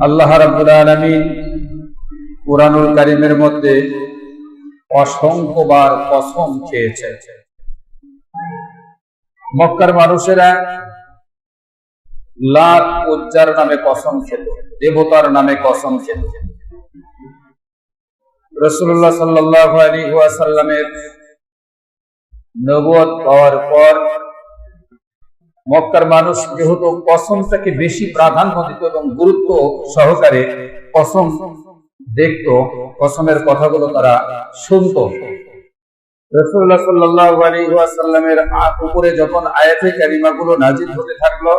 আল্লাহ রাব্বুল আলামিন কুরআনুল কারীমের মধ্যে অসংখ্যবার কসম খেয়েছেন। মক্কার মানুষেরা লাত উজ্জার নামে কসম খেত, দেবতার নামে কসম খেত। রাসূলুল্লাহ সাল্লাল্লাহু আলাইহি ওয়াসাল্লামের নবুয়ত পাওয়ার পর মক্কার মানুষ যেহেতু কসমটাকে বেশি প্রাধান্য দিত এবং গুরুত্ব সহকারে কসম দেখত, কসমের কথাগুলো তারা শুনত। রাসূলুল্লাহ সাল্লাল্লাহু আলাইহি ওয়াসাল্লামের উপরে যখন আয়াতে কারিমাগুলো নাযিল হতে থাকলো,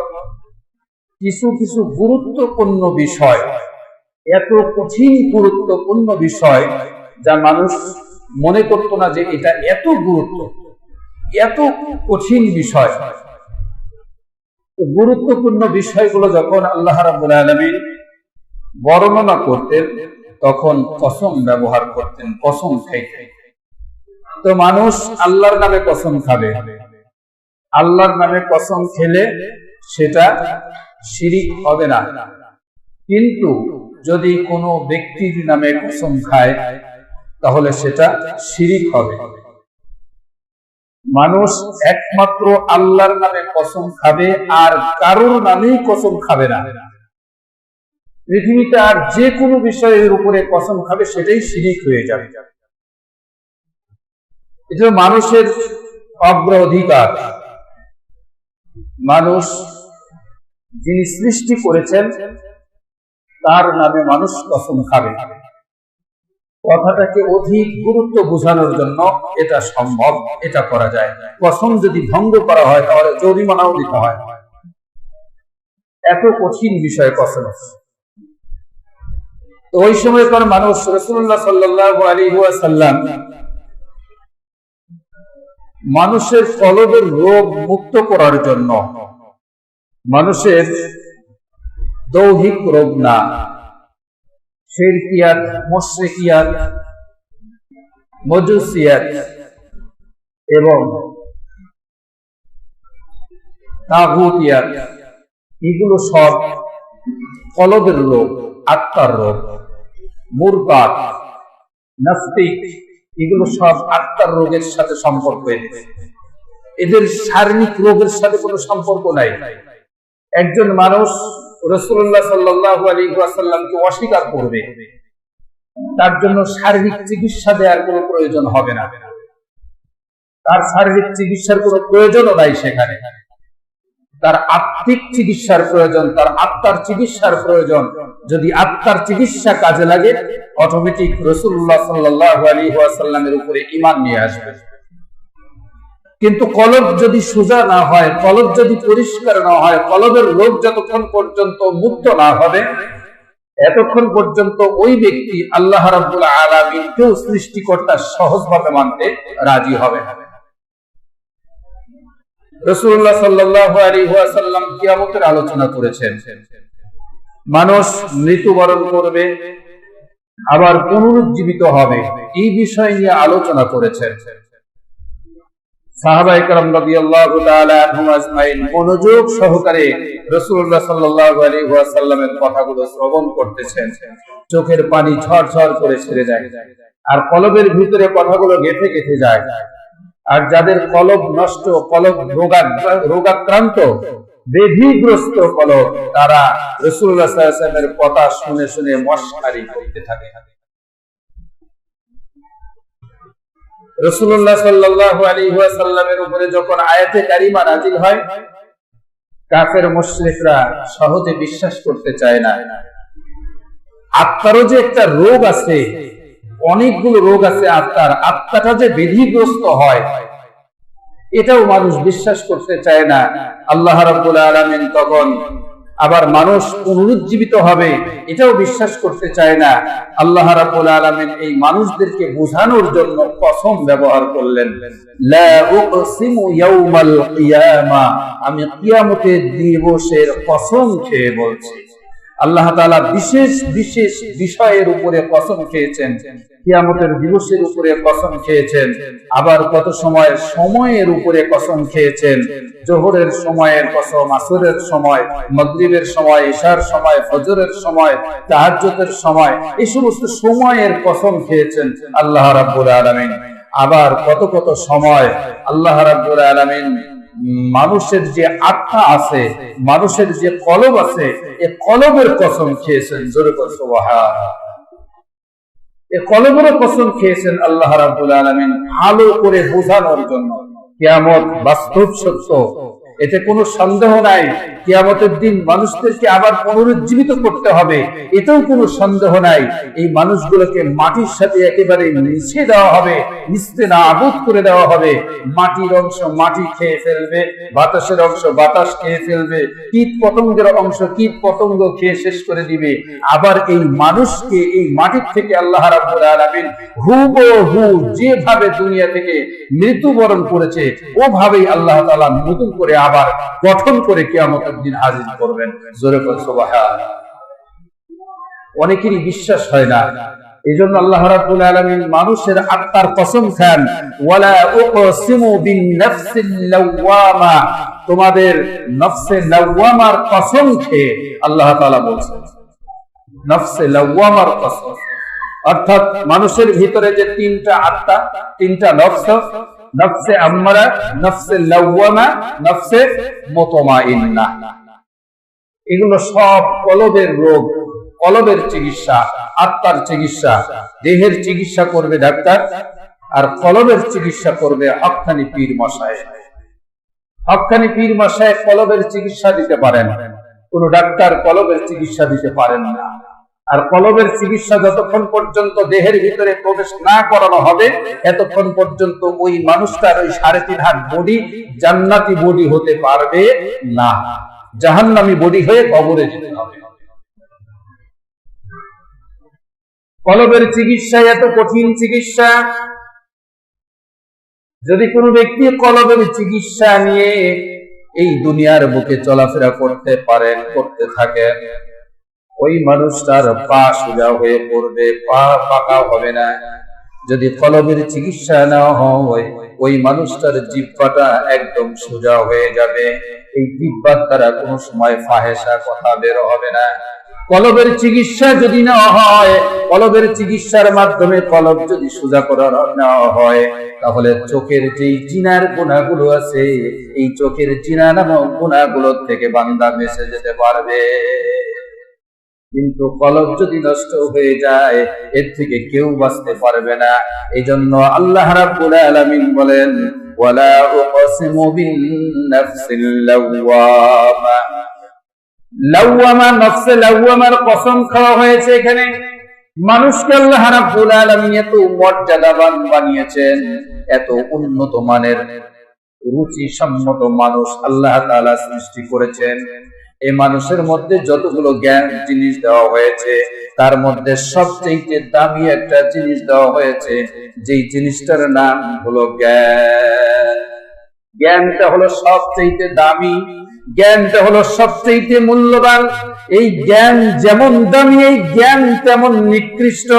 কিছু কিছু গুরুত্বপূর্ণ বিষয়, এত কঠিন গুরুত্বপূর্ণ বিষয় যা মানুষ মনে করতো না যে এটা এত গুরুত্ব, এত কঠিন বিষয়। গুরুত্বপূর্ণ বিষয়গুলো যখন আল্লাহ রাব্বুল আলামিন বর্ণনা করতেন তখন কসম ব্যবহার করতেন, কসম খাইতেন। তো মানুষ আল্লাহর নামে কসম খাবে, আল্লাহর নামে কসম খেলে সেটা শিরিক হবে না। কিন্তু যদি কোনো ব্যক্তির নামে কসম খায় তাহলে সেটা শিরিক হবে। মানুষ একমাত্র আল্লাহর নামে কসম খাবে, আর কারোর নামেই কসম খাবে না। পৃথিবীতে আর যে কোনো বিষয়ের উপরে কসম খাবে সেটাই শিরিক হয়ে যাবে। এটা মানুষের অগ্রাধিকার। মানুষ যিনি সৃষ্টি করেছেন তার নামে মানুষ কসম খাবে। কথাটাকে অধিক গুরুত্ব বোঝানোর জন্য এটা সম্ভব, এটা করা যায়। কসম যদি ভঙ্গ করা হয় তাহলে জরিমানাও দিতে হয়। এত কঠিন বিষয় কসম। তো ওই সময়কার মানুষ রাসূলুল্লাহ সাল্লাল্লাহু আলাইহি ওয়াসাল্লাম মানুষের কলবের রোগ মুক্ত করার জন্য, মানুষের দৌহিক রোগ না, শিরকিয়াত, মুশরিকিয়াত, মজুসিয়াত এবং তাগুতিয়াত, এগুলো সব কলবের রোগ, আত্মার রোগ। মুরতাদ, নাস্তিক, এগুলো সব আত্মার রোগের সাথে সম্পর্ক। এদের শারীরিক রোগের সাথে কোনো সম্পর্ক নাই। একজন মানুষ রাসূলুল্লাহ সাল্লাল্লাহু আলাইহি ওয়াসাল্লামকে অস্বীকার করবে, তার জন্য শারীরিক চিকিৎসা দেওয়ার কোনো প্রয়োজন হবে না। তার শারীরিক চিকিৎসার কোনো প্রয়োজনও নাই সেখানে। তার আত্মিক চিকিৎসার প্রয়োজন, তার আত্মার চিকিৎসার প্রয়োজন। যদি আত্মার চিকিৎসা কাজে লাগে, অটোমেটিক রাসূলুল্লাহ সাল্লাল্লাহু আলাইহি ওয়াসাল্লামের উপরে ঈমান নিয়ে আসবে। কিন্তু কলব যদি সোজা না হয়, কলব যদি পরিষ্কার না হয়, কলবের রোগ যতক্ষণ পর্যন্ত মুক্ত না হবে, এতক্ষণ পর্যন্ত ওই ব্যক্তি আল্লাহ রাব্বুল আলামিনকেও সৃষ্টিকর্তা সহজভাবে মানতে রাজি হবে না। রাসূলুল্লাহ সাল্লাল্লাহু আলাইহি ওয়াসাল্লাম কিয়ামতের আলোচনা করেছেন। মানুষ মৃত্যুবরণ করবে, আবার পুনরুজ্জীবিত হবে, এই বিষয় নিয়ে আলোচনা করেছেন। সাহাবায়ে কেরাম রাদিয়াল্লাহু তাআলা আনহুম আজমাইন মনোযোগ সহকারে রাসূলুল্লাহ সাল্লাল্লাহু আলাইহি ওয়াসাল্লামের কথাগুলো শ্রবণ করতেছেন। চোখের পানি ঝরঝর করে ছেড়ে যায়, আর কলবের ভিতরে কথাগুলো গেঁথে গেঁথে যায়। আর যাদের কলব নষ্ট, কলব রোগাক্রান্ত, ব্যাধিগ্রস্ত কলব, তারা রাসূলুল্লাহ সাল্লাল্লাহু আলাইহি ওয়াসাল্লামের কথা শুনে শুনে মশকারি করতে থাকে। রাসূলুল্লাহ সাল্লাল্লাহু আলাইহি ওয়াসাল্লামের উপরে যখন আয়াতে কারিমা নাযিল হয়, কাফের মুশরিকরা সহজে বিশ্বাস করতে চায় না। আত্মারও যে একটা রোগ আছে, অনেকগুলো রোগ আছে আত্মার, আত্মাটা যে ব্যাধিগ্রস্ত হয়, এটাও মানুষ বিশ্বাস করতে চায় না। আল্লাহ রাব্বুল আলামিন তখন আবার মানুষ পুনরুজ্জীবিত হবে, এটাও বিশ্বাস করতে চায় না। আল্লাহ রাব্বুল আলামিন এই মানুষদেরকে বোঝানোর জন্য কসম ব্যবহার করলেন। লা উকসিমু ইয়াউমাল কিয়ামা, আমি কিয়ামতের দিবসের কসম খেয়ে বলছি। আল্লাহ তাআলা বিশেষ বিশেষ বিষয়ের উপরে কসম খেয়েছেন, কিয়ামতের দিবসের উপরে কসম খেয়েছেন, আবার কত সময় সময়ের উপরে কসম খেয়েছেন। জোহরের সময়ের কসম, আসরের সময়, মাগরিবের সময়, ইশার সময়, ফজরের সময়, তাহাজ্জুদের সময়, এই সমস্ত সময়ের কসম খেয়েছেন আল্লাহ রাব্বুল আলামিন। আবার কত কত সময় আল্লাহ রাব্বুল আলামিন মানুষের যে আত্মা আছে, মানুষের যে কলব আছে, এই কলবের কসম খেয়েছেন। জোরে বল সুবহানাল্লাহ। এই কলবের কসম খেয়েছেন আল্লাহ রাব্বুল আলামিন ভালো করে বোঝানোর জন্য। কিয়ামত বাস্তব সত্য, এতে কোনো সন্দেহ নাই। কিয়ামতের দিন মানুষদেরকে আবার পুনরুজ্জীবিত করতে হবে, এতেও কোনো সন্দেহ নাই। এই মানুষগুলোকে মাটির সাথে একেবারে মিশিয়ে দেওয়া হবে, মিশতে না আবুদ করে দেওয়া হবে। মাটির অংশ মাটি খেয়ে ফেলবে, বাতাসের অংশ বাতাস খেয়ে ফেলবে, কীট পতঙ্গের অংশ কীট পতঙ্গ খেয়ে শেষ করে দিবে। আবার এই মানুষকে এই মাটির থেকে আল্লাহ রাব্বুল আলামিন হুবহু যেভাবে দুনিয়া থেকে মৃত্যুবরণ করেছে ওভাবেই আল্লাহ তাআলা নতুন করে আবার গঠন করে কিয়ামতের দিন হাজির করবেন। জোরে বল সুবহানাল্লাহ। অনেকেরই বিশ্বাস হয় না, এজন্য আল্লাহ রাব্বুল আলামিন মানুষের আত্মার কসম খান, ওয়ালা উকসিমু বিন নাফসিল লাওয়ামা, তোমাদের নফসে লাওয়ামার কসম খেয়ে আল্লাহ তাআলা বলেন, নফসে লাওয়ামার কসম। অর্থাৎ মানুষের ভিতরে যে তিনটা আত্মা, তিনটা নফস, নফসে আম্মারা, নফসে লাওয়ামা, নফসে মুতমাইন্না, এগুলো সব কলবের রোগ, কলবের চিকিৎসা, আত্মার চিকিৎসা। দেহের চিকিৎসা করবে ডাক্তার, আর কলবের চিকিৎসা করবে হক্কানি পীর মশাই। হক্কানি পীর মশাই কলবের চিকিৎসা দিতে পারেন, কোন ডাক্তার কলবের চিকিৎসা দিতে পারেন না। আর কলবের চিকিৎসা যতক্ষণ পর্যন্ত দেহের ভিতরে প্রবেশ না করানো হবে, এতক্ষণ পর্যন্ত ওই মানুষটার ওই 3.5 হাত বডি জান্নাতি বডি হতে পারবে না, জাহান্নামী বডি হয়ে কবরে যেতে হবে। কলবের চিকিৎসা এত কঠিন চিকিৎসা, যদি কোনো ব্যক্তি কলবের চিকিৎসা নিয়ে এই দুনিয়ার বুকে চলাফেরা করতে পারেন, করতে থাকেন, ওই মানুষটার পা সোজা হয়ে পড়বে, পা পাকা হবে না। যদি কলবের চিকিৎসা নেওয়া হয়, ওই মানুষটার জিহ্বাটা একদম সোজা হয়ে যাবে, এই জিহ্বার দ্বারা কোনো সময় ফাহেসা কথা বের হবে না। কলবের চিকিৎসা যদি নেওয়া হয়, কলবের চিকিৎসার মাধ্যমে কলব যদি সোজা করার নেওয়া হয়, তাহলে চোখের যেই জিনার গুনাহগুলো আছে, এই চোখের জিনা নামক গুনাহগুলোর থেকে বান্দা বেঁচে যেতে পারবে। কিন্তু কলব যদি নষ্ট হয়ে যায়, এর থেকে কেউ বাঁচতে পারবে না। এই জন্য আল্লাহ রাব্বুল আলামিন বলেন, ওয়ালা উকসিমু বিন নাফসিল লাওয়ামা। লাওয়ামা, নফসে লাওয়ামার কসম খাওয়া হয়েছে। এখানে মানুষকে আল্লাহ রাব্বুল আলামিন এত মর্যাদাবান বানিয়েছেন, এত উন্নত মানের রুচি সম্মত মানুষ আল্লাহ তাআলা সৃষ্টি করেছেন। এই মানুষের মধ্যে যতগুলো জ্ঞান জিনিস দেওয়া হয়েছে, তার মধ্যে সবচেয়ে দামি একটা জিনিস দেওয়া হয়েছে, যেই জিনিসটার নাম হলো জ্ঞান। জ্ঞানটা হলো সবচেয়ে দামি, জ্ঞানটা হলো সবচেয়ে মূল্যবান। এই জ্ঞান যেমন দামি, এই জ্ঞান তেমন নিকৃষ্ট।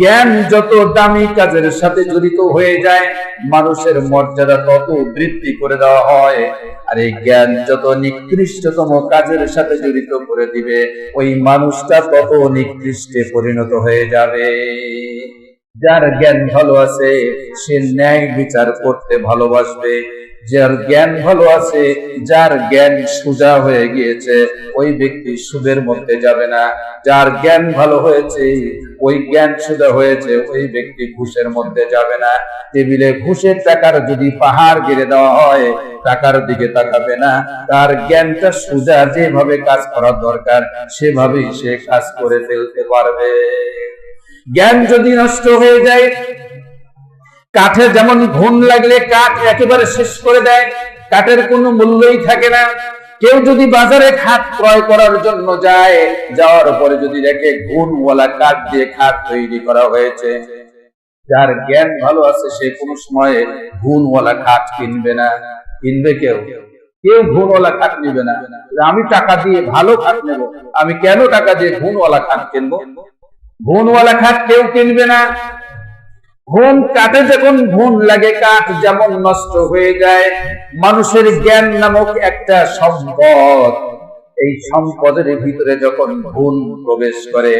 জ্ঞান যত দামি কাজের সাথে জড়িত হয়ে যায়, মানুষের মর্যাদা তত বৃদ্ধি করে দেওয়া হয়। আর এই জ্ঞান যত নিকৃষ্টতম কাজের সাথে জড়িত করে দিবে, ওই মানুষটা তত নিকৃষ্টে পরিণত হয়ে যাবে। যার জ্ঞান ভালো আছে, সে ন্যায় বিচার করতে ভালোবাসবে। যার জ্ঞান ভালো আছে, যার জ্ঞান সোজা হয়ে গিয়েছে, ওই ব্যক্তি সুদের মধ্যে যাবে না। যার জ্ঞান ভালো হয়েছে, ওই জ্ঞান সোজা হয়েছে, ওই ব্যক্তি ঘুষের মধ্যে যাবে না। টেবিলে ঘুষের টাকার যদি পাহাড় গেড়ে দেওয়া হয়, টাকার দিকে তাকাবে না। তার জ্ঞানটা সোজা, যেভাবে কাজ করার দরকার সেভাবেই সে কাজ করে ফেলতে পারবে। জ্ঞান যদি নষ্ট হয়ে যায়, কাঠে যেমন ঘুণ লাগলে কাঠ একেবারে শেষ করে দেয়, কাঠের কোনো মূল্যই থাকে না। কেউ যদি বাজারে খাট ক্রয় করার জন্য যায়, যাওয়ার পরে যদি দেখে ঘুণওয়ালা কাঠ দিয়ে খাট তৈরি করা হয়েছে, যার জ্ঞান ভালো আছে সে কোনো সময় ঘুণওয়ালা কাঠ কিনবে না। কিনবে কেউ? কেউ গুণওয়ালা খাট নিবে না। আমি টাকা দিয়ে ভালো খাট নেব, আমি কেন টাকা দিয়ে গুণওয়ালা খাট কিনবো? গুণওয়ালা খাট কেউ কিনবে না। ঘুণ কাটে, যখন ঘুণ লাগে কাঠ যেমন নষ্ট হয়ে যায়, মানুষের জ্ঞান নামক একটা সম্পদ, এই সম্পদের ভিতরে যখন ঘুণ প্রবেশ করে,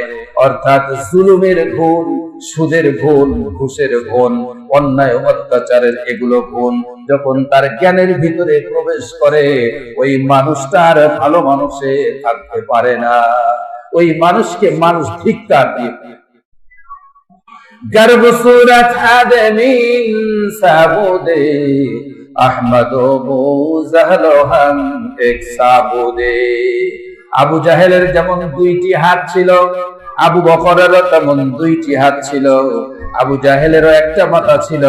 অর্থাৎ জুলুমের ঘুণ, সুদের ঘুণ, ঘুষের ঘুণ, অন্যায় অত্যাচারের এগুলো ঘুণ যখন তার জ্ঞানের ভিতরে প্রবেশ করে, ওই মানুষটা আর ভালো মানুষে থাকতে পারে না। ওই মানুষকে মানুষ ধিক্কার দিয়ে गर्भ सूरत आदमीन साबुदे अहमद मुजहलो हम एक साबुदे। আবু জাহেলের যেমন দুইটি হাত ছিল, আবু বকরেরও তেমন দুইটি হাত ছিল। আবু জাহেলেরও একটা মাথা ছিল,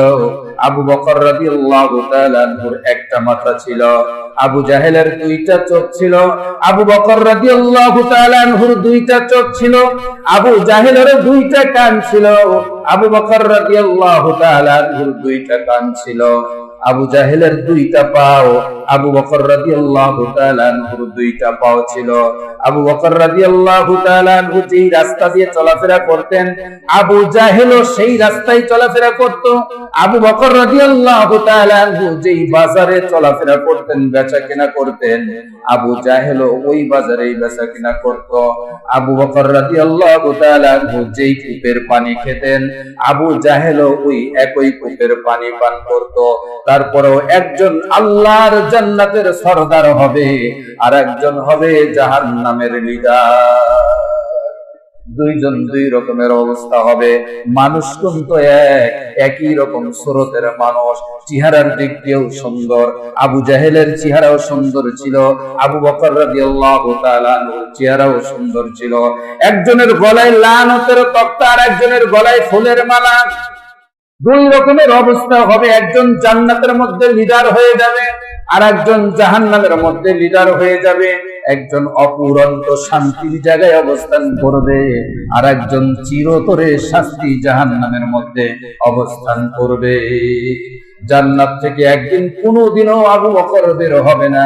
আবু বকর রাদিয়াল্লাহু তাআলা আনহুর একটা মাথা ছিল। আবু জাহেলের দুইটা চোখ ছিল, আবু বকর রাদিয়াল্লাহু তাআলা আনহুর দুইটা চোখ ছিল। আবু জাহেলেরও দুইটা কান ছিল, আবু বকর রাদিয়াল্লাহু তাআলা আনহুর দুইটা কান ছিল। আবু জাহেলের দুইটা পাও, আবু বকর রাদিয়াল্লাহু তাআলা আনহুর দুইটা পাও ছিল। আবু বকর রাদিয়াল্লাহু তাআলা আনহু যেই রাস্তা দিয়ে চলাফেরা করতেন, আবু জাহেলও সেই রাস্তায় চলাফেরা করত। আবু বকর রাদিয়াল্লাহু তাআলা আনহু যেই বাজারে চলাফেরা করতেন, বেচা কেনা করতেন, আবু জাহেলও ওই বাজারেই বেচা কেনা করত। আবু বকর রাদিয়াল্লাহু তাআলা আনহু যেই কূপের পানি খেতেন, আবু জাহেলও ওই একই কূপের পানি পান করত। তারপরেও একজন আল্লাহর জান্নাতের সরদার হবে, আর একজন হবে জাহান্নামের লিডার। দুইজন দুই রকমের অবস্থা হবে। মানুষ কিন্তু একই রকম সুরতের মানুষ, চেহারার দিক দিয়েও সুন্দর। আবু জাহেলের চেহারাও সুন্দর ছিল, আবু বকর রাদিয়াল্লাহু তাআলা আনহুর চেহারাও সুন্দর ছিল। একজনের গলায় লানতের তক্তা, আর একজনের গলায় ফুলের মালা। দুই রকমের অবস্থা হবে। একজন জান্নাতের মধ্যে লিডার হয়ে যাবে, আর একজন জাহান্নামের মধ্যে লিডার হয়ে যাবে। একজন অপুরন্ত শান্তির জায়গায় অবস্থান করবে, আর একজন চিরতরে শাস্তি জাহান্নামের মধ্যে অবস্থান করবে। জান্নাত থেকে একদিন কোনোদিনও আবু বকর বের হবে না,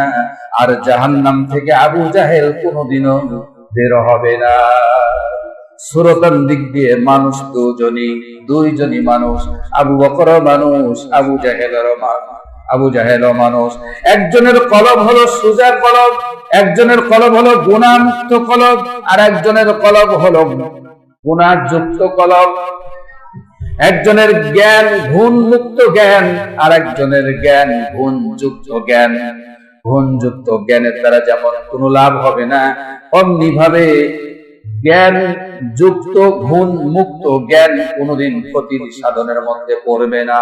আর জাহান্নাম থেকে আবু জাহেল কোনোদিনও বের হবে না। সুরতান দিক দিয়ে মানুষ দুইজনই মানুষ। আবু বকরও মানুষ, আবু জাহেলও মানুষ। একজনের কলব হলো সোজা কলব, একজনের কলব হলো গুনাহমুক্ত কলব, আর একজনের কলব হলো গুনাহযুক্ত কলব। একজনের জ্ঞান ঘুণ মুক্ত জ্ঞান, আর একজনের জ্ঞান ঘুণযুক্ত জ্ঞান। ঘুণযুক্ত জ্ঞানের দ্বারা যেমন কোনো লাভ হবে না, অমনি ভাবে জ্ঞান যুক্ত ঘুণ মুক্ত জ্ঞান কোনোদিন ক্ষতির সাধনের মধ্যে পড়বে না।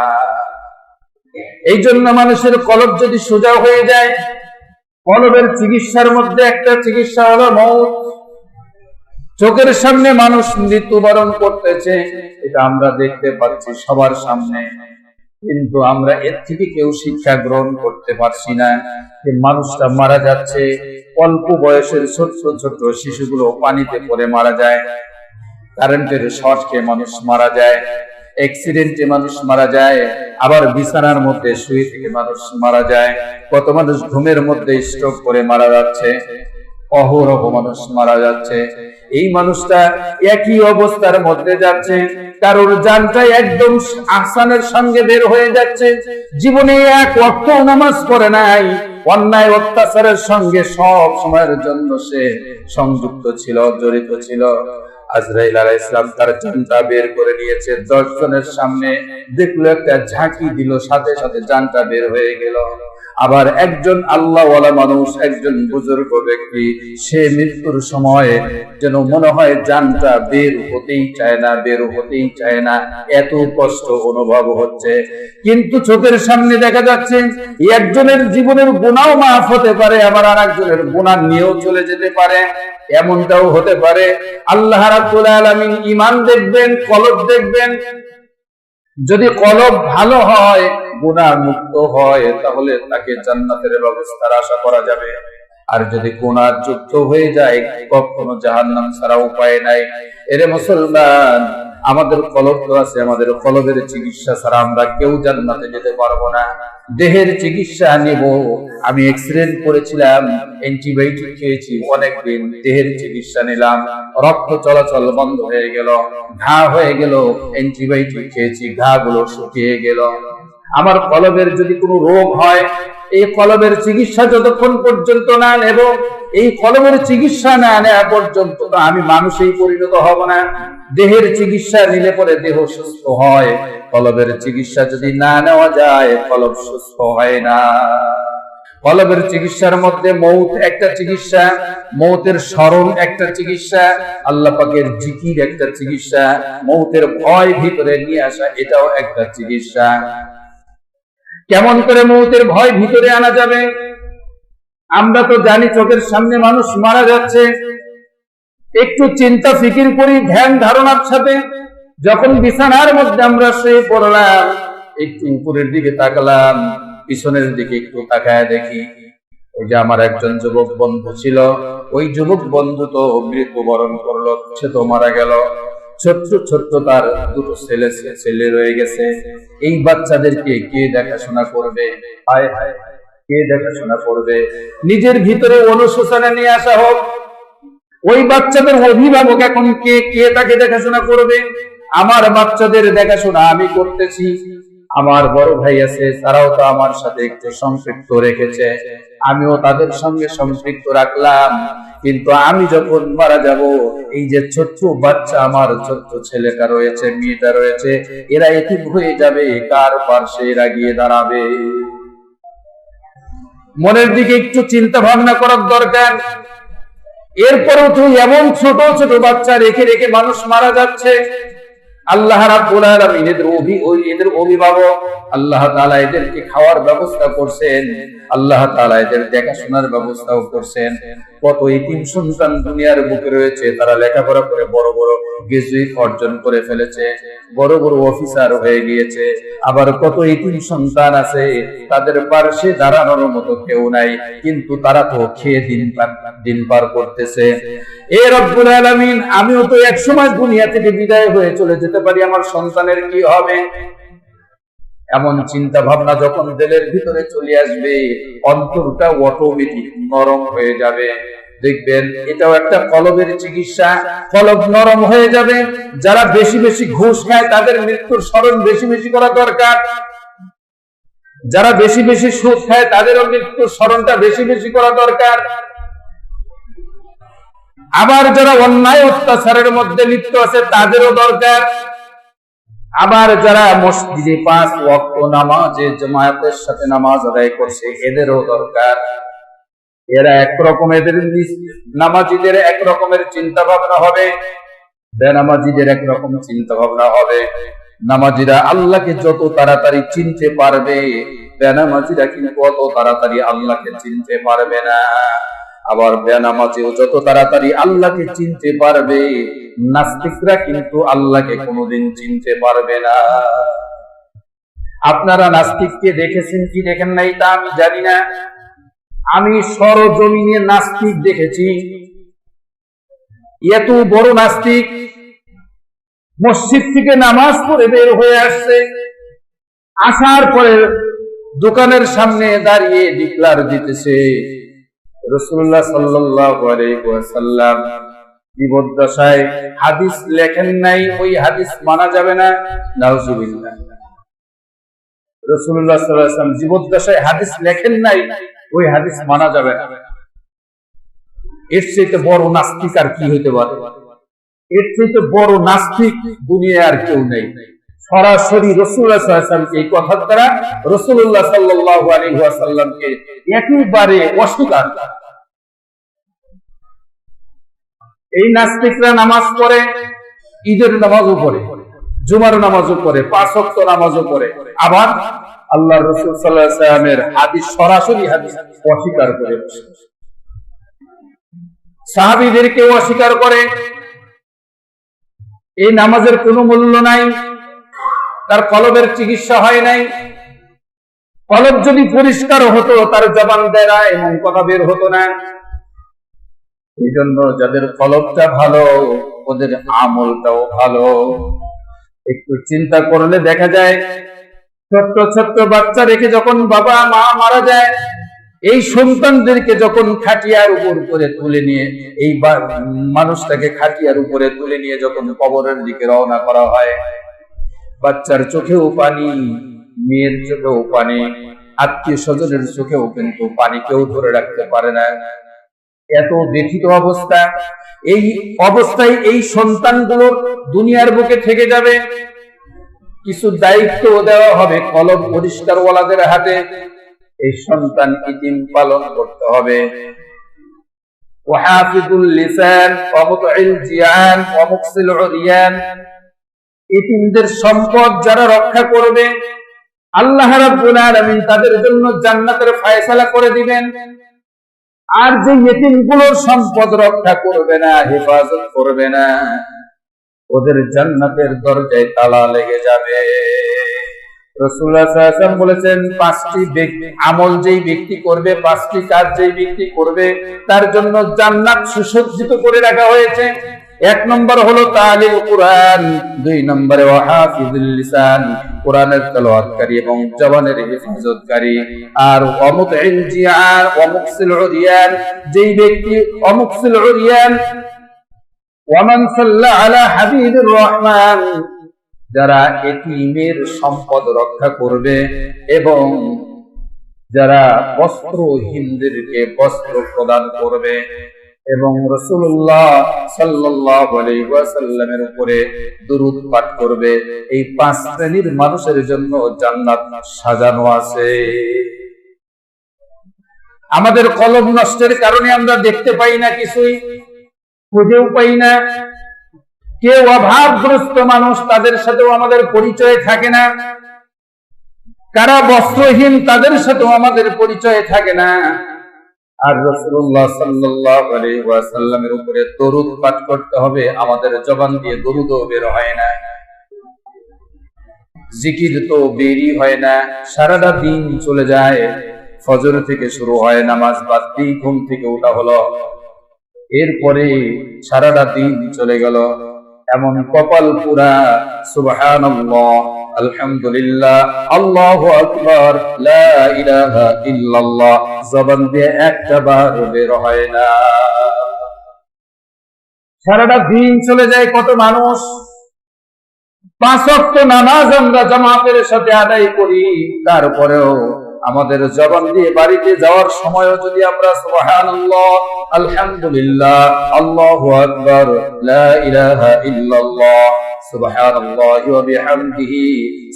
এই জন্য মানুষের কলব যদি সোজা হয়ে যায়, কলবের চিকিৎসার মধ্যে একটা চিকিৎসা হলো মওত। চোখের সামনে মানুষ মৃত্যুবরণ করতেছে, এটা আমরা দেখতে পাচ্ছি সবার সামনে, কিন্তু আমরা এর থেকে কেউ শিক্ষা গ্রহণ করতে পারছি না যে মানুষটা মারা যাচ্ছে। অল্প বয়সের ছোট ছোট শিশুগুলো পানিতে পড়ে মারা যায়, কারেন্টের শর্ট খেয়ে মানুষ মারা যায়, অ্যাক্সিডেন্টে মানুষ মারা যায়, আবার বিছানার মধ্যে শুয়ে থেকে মানুষ মারা যায়। কত মানুষ ঘুমের মধ্যে স্ট্রোক করে মারা যাচ্ছে, অহরহ মানুষ মারা যাচ্ছে। এই মানুষটা একই অবস্থার মধ্যে যাচ্ছে, কারোর জানটা একদম আহসানের সঙ্গে বের হয়ে যাচ্ছে, জীবনে এক ওয়াক্ত নামাজ পড়ে নাই, অন্যায় অত্যাচারের সঙ্গে সব সময়ের জন্য সে সংযুক্ত ছিল, জড়িত ছিল। আজরাইল আলাইহিস সালাম তার জানটা বের করে নিয়েছে, 10 জনের সামনে দেখলো, একটা ঝাঁকি দিল, সাথে সাথে জানটা বের হয়ে গেল। আবার একজন আল্লাহওয়ালা মানুষ, একজন বুজুর্গ ব্যক্তি, সে মৃত্যুর সময় যেন মনে হয় জানটা বের হতেই চায় না, এত কষ্ট অনুভব হচ্ছে। কিন্তু চোখের সামনে দেখা যাচ্ছে একজনের জীবনের গুনাহ মাফ হতে পারে, আবার আরেকজনের গুনাহ নিয়েও চলে যেতে পারে, এমনটাও হতে পারে। আল্লাহ রাব্বুল আলামিন ঈমান দেখবেন, কলব দেখবেন। যদি কলব ভালো হয়, গুনাহ মুক্ত হয়, তাহলে তাকে জান্নাতের ব্যবস্থার আশা করা যাবে। আর যদি গুনাহ যুক্ত হয়ে যায়, কখনো জাহান্নাম ছাড়া উপায় নাই। এরে মুসলমান, আমাদের কলব তো আছে, আমাদের কলবের চিকিৎসা ছাড়া আমরা কেউ জান্নাতে যেতে পারবো না। দেহের চিকিৎসা নেব, আমি এক্সিডেন্ট করেছিলাম, অ্যান্টিবায়োটিক খেয়েছি অনেকদিন, দেহের চিকিৎসা নিলাম, রক্ত চলাচল বন্ধ হয়ে গেল, ঘা হয়ে গেল, অ্যান্টিবায়োটিক খেয়েছি, ঘা গুলো শুকিয়ে গেল। আমার কলবের যদি কোনো রোগ হয়, এই কলবের চিকিৎসা যতক্ষণ পর্যন্ত না নেব, এই কলবের চিকিৎসা না নেওয়া পর্যন্ত আমি মানুষই পরিণত হব না। দেহের চিকিৎসা নিলে পরে দেহ সুস্থ হয়, কলবের চিকিৎসা যদি না নেওয়া যায় কলব সুস্থ হয় না। কলবের চিকিৎসার মধ্যে মৌত একটা চিকিৎসা, মৌতের স্মরণ একটা চিকিৎসা, আল্লাহ পাকের জিকির একটা চিকিৎসা, মৌতের ভয় ভিতরে নিয়ে আসা এটাও একটা চিকিৎসা। কেমন করে মৌতের ভয় ভিতরে আনা যাবে? আমরা তো জানি চোখের সামনে মানুষ মারা যাচ্ছে, একটু চিন্তা ফিকির করি ধ্যান ধারণার সাথে, যখন বিছানার মধ্যে আমরা শুয়ে পড়লাম, একটু উপরের দিকে তাকালাম, পিছনের দিকে একটু তাকায় দেখি, ওই যে আমার একজন যুবক বন্ধু ছিল, ওই যুবক বন্ধু তো মৃত্যুবরণ করলো, সে তো মারা গেল। ছোট্ট ছোট্ট তার দুটো ছেলে রয়ে গেছে। এই বাচ্চাদেরকে কে দেখাশোনা করবে? হায় হায়, কে দেখাশোনা করবে? নিজের ভিতরে অনুশোচনা নিয়ে আসা হোক, ওই বাচ্চাদের অভিভাবক এখন কে তাকে দেখাশোনা করবে? আমার বাচ্চাদের দেখাশোনা আমি করতেছি, আমার বড় ভাই আছে, তারাও তো আমার সাথে একটু সম্পৃক্ত রেখেছে, আমিও তাদের সঙ্গে সম্পৃক্ত রাখলাম, কিন্তু আমি যখন মারা যাব, এই যে ছোট্ট বাচ্চা, আমার ছোট্ট ছেলেটা রয়েছে, মেয়েটা রয়েছে, এরা এতিম হয়ে যাবে, কার পার্শ্বে এরা গিয়ে দাঁড়াবে? মনের দিকে একটু চিন্তা ভাবনা করার দরকার। এরপরেও তো এমন ছোট ছোট বাচ্চা রেখে রেখে মানুষ মারা যাচ্ছে। আল্লাহ রাব্বুল আলামিন এদের অভিভাবক, আল্লাহ তাআলা এদেরকে খাওয়ার ব্যবস্থা করছেন, আল্লাহ তাআলা এদের দেখাশোনার ব্যবস্থাও করছেন। কত এতিম সন্তান দুনিয়ার বুকে রয়েছে, তারা লেখাপড়া করে বড় বড় গ্রাজুয়েট অর্জন করে ফেলেছে, বড় বড় অফিসার হয়ে গিয়েছে। আবার কত এতিম সন্তান আছে, তাদের পাশে দাঁড়ানোর মতো কেউ নাই, কিন্তু তারা তো খেয়ে দিন পার করতেছে। এ রব্বুল আলামিন, আমিও তো এক সময় দুনিয়া থেকে বিদায় হয়ে চলে যেতে পারি, আমার সন্তানের কি হবে? এমন চিন্তা ভাবনা যখন দিলের ভিতরে চলে আসবে, অন্তরটা অটোমেটিক নরম হয়ে যাবে। দেখবেন এটাও একটা কলবের চিকিৎসা, কলব নরম হয়ে যাবে। যারা বেশি বেশি ঘুষ খায় তাদের মৃত্যুর স্মরণ বেশি বেশি করা দরকার, যারা বেশি বেশি সুদ খায় তাদেরও মৃত্যুর স্মরণটা বেশি বেশি করা দরকার। আবার যারা অন্যায় অত্যাচারের মধ্যে লিপ্ত আছে তাদেরও দরকার। আবার যারা মসজিদে 5 ওয়াক্ত নামাজে জামায়াতের সাথে নামাজ আদায় করছে এদেরও দরকার। এরা একরকম, এদের নামাজিদের এক রকমের চিন্তা ভাবনা হবে, বেনামাজিদের একরকম চিন্তা ভাবনা হবে। নামাজিরা আল্লাহকে যত তাড়াতাড়ি চিনতে পারবে, বেনামাজিরা কিন্তু অত তাড়াতাড়ি আল্লাহকে চিনতে পারবে না। আবার বেনামাজিও যত তাড়াতাড়ি আল্লাহকে চিনতে পারবে, নাস্তিকরা কিন্তু আল্লাহকে কোনোদিন চিনতে পারবে না। আপনারা নাস্তিককে দেখেছেন কি দেখেন নাই তা আমি জানি না, আমি সরজমিনে নাস্তিক দেখেছি। এত বড় নাস্তিক, মসজিদ থেকে নামাজ পড়ে বের হয়ে আসছে, আসার পরে দোকানের সামনে দাঁড়িয়ে ডিক্লার দিতেছে, রাসূলুল্লাহ সাল্লাল্লাহু আলাইহি ওয়াসাল্লাম জীবদ্দশায় হাদিস লেখেন নাই, ওই হাদিস মানা যাবে না। নাউজুবিল্লাহ। রাসূলুল্লাহ সাল্লাল্লাহু আলাইহি ওয়াসাল্লাম জীবদ্দশায় হাদিস লেখেন নাই, ওই হাদিস মানা যাবে না। এর চেয়ে বড় নাস্তিক আর কি হইতে পারে? এর চেয়ে বড় নাস্তিক দুনিয়ায় আর কেউ নেই। সরাসরি রাসূলুল্লাহ সাল্লাল্লাহু আলাইহি ওয়াসাল্লামকে এই কথার দ্বারা রাসূলুল্লাহ সাল্লাল্লাহু আলাইহি ওয়াসাল্লামকে একেবারে অস্বীকার। এই নাস্তিকরা নামাজ পড়ে, ঈদের নামাজও পড়ে, জুমার নামাজও পড়ে, 5 ওয়াক্ত নামাজও পড়ে, আবার আল্লাহর রাসূল সাল্লাল্লাহু আলাইহি ওয়াসাল্লামের হাদিস, সরাসরি হাদিস অস্বীকার করে, সাহাবীদেরকে অস্বীকার করে। এই নামাজের কোনো মূল্য নাই, তার কলবের চিকিৎসা হয় নাই। কলব যদি পরিষ্কার হতো তার জবান দ্বারা এমন কথা বের হতো না। এই জন্য যাদের কলবটা ভালো ওদের আমলটাও ভালো। একটু চিন্তা করলে দেখা যায় ছোট্ট ছোট্ট বাচ্চা রেখে যখন বাবা মা মারা যায়, এই সন্তানদেরকে যখন খাটিয়ার উপর করে তুলে নিয়ে এই মানুষটাকে খাটিয়ার উপরে তুলে নিয়ে যখন কবরের দিকে রওনা করা হয়, বাচ্চার চোখেও পানি, মেয়ের চোখেও পানি, আত্মীয় স্বজনের চোখেও কিন্তু পানি কেউ ধরে রাখতে পারে না। এত ব্যথিত অবস্থা। এই অবস্থায় এই সন্তানগুলো দুনিয়ার বুকে থেকে যাবে। কিছু দায়িত্ব দেওয়া হবে কলম পরিষ্কার ওয়ালাদের হাতে, এই সন্তান ইতিম পালন করতে হবে। ওয়াহাফিজুল লিসান ওয়া মুতঈল জিয়ান ওয়া মুকসিল উরিয়ান, ইতিমদের সম্পদ যারা রক্ষা করবে আল্লাহ রাব্বুল আলামিন তাদের জন্য জান্নাতের ফয়সালা করে দিবেন। আর যে ইতিমগুলোর সম্পদ রক্ষা করবে না, হেফাজত করবে না, ওদের জান্নাতের দরজায় তালা লেগে যাবে। রাসূলুল্লাহ সাল্লাল্লাহু আলাইহি ওয়াসাল্লাম বলেছেন, পাঁচটি আমল যেই ব্যক্তি করবে, পাঁচটি কাজ যেই ব্যক্তি করবে, তার জন্য জান্নাত সুসজ্জিত করে রাখা হয়েছে। এক নম্বর হলো তালিল কুরআন, দুই নম্বরে ওয়াহাফিজুল লিসান, কোরআনের তেলাওয়াতকারী এবং জবানের হেফাজতকারী, আর ওয়ামুতঈল জিয়ান ওয়া মুকসিল উরিয়ান, যেই ব্যক্তি ওয়ামুকসিল উরিয়ান ওয়ামান সাল্লা আলা হাবিবির রহমান, যারা এতিমের সম্পদ রক্ষা করবে এবং যারা বস্ত্রহীনদেরকে বস্ত্র প্রদান করবে এবং রাসূলুল্লাহ সাল্লাল্লাহু আলাইহি ওয়াসাল্লামের উপরে দুরূদ পাঠ করবে, এই পাঁচ শ্রেণীর মানুষের জন্য জান্নাত সাজানো আছে। আমাদের কলব নষ্টের কারণে আমরা দেখতে পাই না, কিছুই খুঁজেও পাই না। কেউ অভাবগ্রস্ত মানুষ, তাদের সাথেও আমাদের পরিচয় থাকে না। কারা বস্ত্রহীন, তাদের সাথেও আমাদের পরিচয় থাকে না। আর রাসূলুল্লাহ সাল্লাল্লাহু আলাইহি ওয়াসাল্লামের উপরে দরুদ পাঠ করতে হবে, আমাদের জবান দিয়ে দরুদও বের হয় না, জিকির তো বেরই হয় না। সারাটা দিন চলে যায়, ফজর থেকে শুরু হয় নামাজ, বাদ দিয়ে ঘুম থেকে ওঠা হলো, এরপরে সারাটা দিন চলে গেল। এমন কপাল পুরা সুবহানাল্লাহ, আলহামদুলিল্লাহ, আল্লাহু আকবার, লা ইলাহা ইল্লাল্লাহ জবান দিয়ে একটা বার বের হয় না। সারাটা দিন চলে যায়। কত মানুষ পাঁচ ওয়াক্ত নামাজ আমরা জামাতের সাথে আদায় করি, তারপরেও আমাদের জবান দিয়ে বাড়িতে যাওয়ার সময়ও যদি আমরা সুবহানাল্লাহ, আলহামদুলিল্লাহ, আল্লাহু আকবার, লা ইলাহা ইল্লাল্লাহ, সুবহানাল্লাহি ওয়া বিহামদিহি,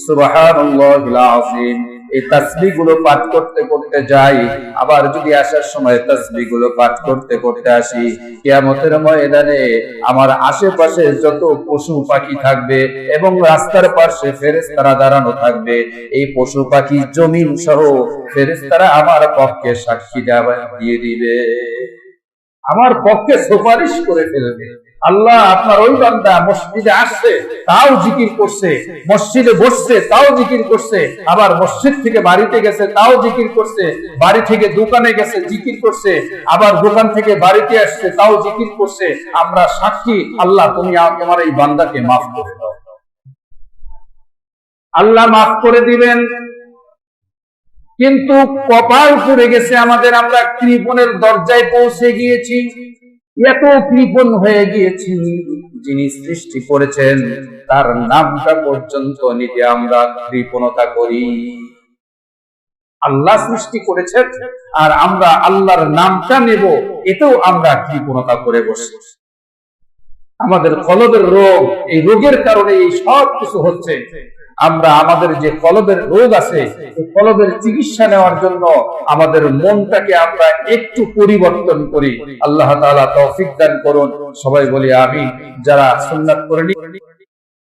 সুবহানাল্লাহিল আযীম, এই তাসবিহ গুলো পাঠ করতে করতে যাই, আবার যদি আসার সময় তাসবিহ গুলো পাঠ করতে করতে আসি, কিয়ামতের ময়দানে আমার আশেপাশে যত পশু পাখি থাকবে এবং রাস্তার পাশে ফেরেশতারা দাঁড়ানো থাকবে, এই পশু পাখি জমিন সহ ফেরেশতারা আমার পক্ষে সাক্ষী দিয়ে দিবে, আমার পক্ষে সুপারিশ করে ফেলবে। আল্লাহ, আপনার ওই বান্দা মসজিদে আসছে তাও জিকির করছে, মসজিদে বসছে তাও জিকির করছে, আবার মসজিদ থেকে বাড়িতে গেছে তাও জিকির করছে, বাড়ি থেকে দোকানে গেছে জিকির করছে, আবার দোকান থেকে বাড়িতে আসছে তাও জিকির করছে। আমরা সাক্ষী, আল্লাহ তুমি তোমার এই বান্দাকে মাফ করে দাও। আল্লাহ মাফ করে দিবেন। কিন্তু কপাল পুড়ে গেছে আমাদের, আমরা কৃপণের দরজায় পৌঁছে গিয়েছি, এত কৃপণ হয়ে গিয়েছি, যিনি সৃষ্টি করেছেন তার নামটা পর্যন্ত নিতে আমরা কৃপণতা করি। আল্লাহ সৃষ্টি করেছেন আর আমরা আল্লাহর নামটা নেব, এতেও আমরা কৃপণতা করে বসি। আমাদের কলবের রোগ, এই রোগের কারণে এই সব কিছু হচ্ছে। আমরা আমাদের যে কলবের রোগ আছে, এই কলবের চিকিৎসা নেওয়ার জন্য আমাদের মনটাকে আমরা একটু পরিবর্তন করি। আল্লাহ তাআলা তৌফিক দান করুন। সবাই বলি আমিন। যারা সুন্নাত করেনি